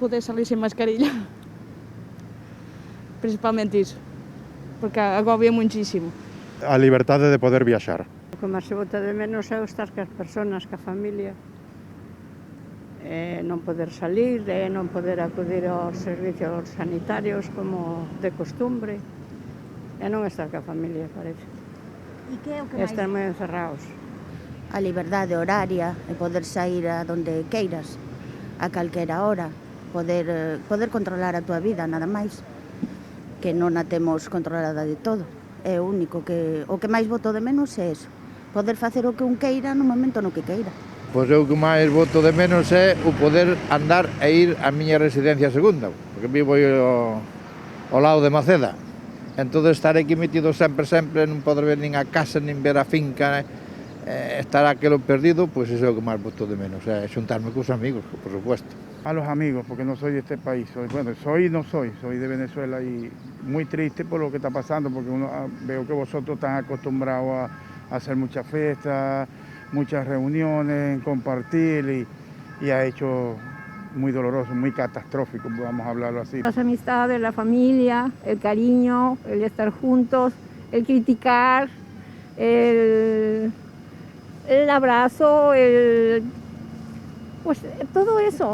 poder salir sin mascarilla. Principalmente iso, porque agobia muchísimo. A liberdade de poder viaxar. O que máis se bota de menos é o estar cas persoas, ca familia. Non poder salir, non poder acudir aos servicios sanitarios como de costumbre, e non estar ca familia, parece. E que é o que E máis? estar moi encerrados. A liberdade horaria e poder sair a donde queiras, a calquera hora, poder controlar a tua vida, nada máis, que non a temos controlada de todo. É o único o que máis boto de menos é eso, poder facer o que un queira no momento no que queira. Pois eu o que máis boto de menos é o poder andar e ir á miña residencia segunda, porque vivo ao lado de Maceda. Entón estar aquí metido sempre, non poder ver nin a casa, nin ver a finca, estar aquilo perdido, pois iso é o que máis boto de menos, é xuntarme cos amigos, por supuesto. A los amigos, porque no soy de este país, soy de Venezuela y muy triste por lo que está pasando, porque veo que vosotros están acostumbrados a hacer muchas fiestas, muchas reuniones, compartir y ha hecho muy doloroso, muy catastrófico, vamos a hablarlo así. Las amistades, la familia, el cariño, el estar juntos, el criticar, el abrazo, pues todo eso.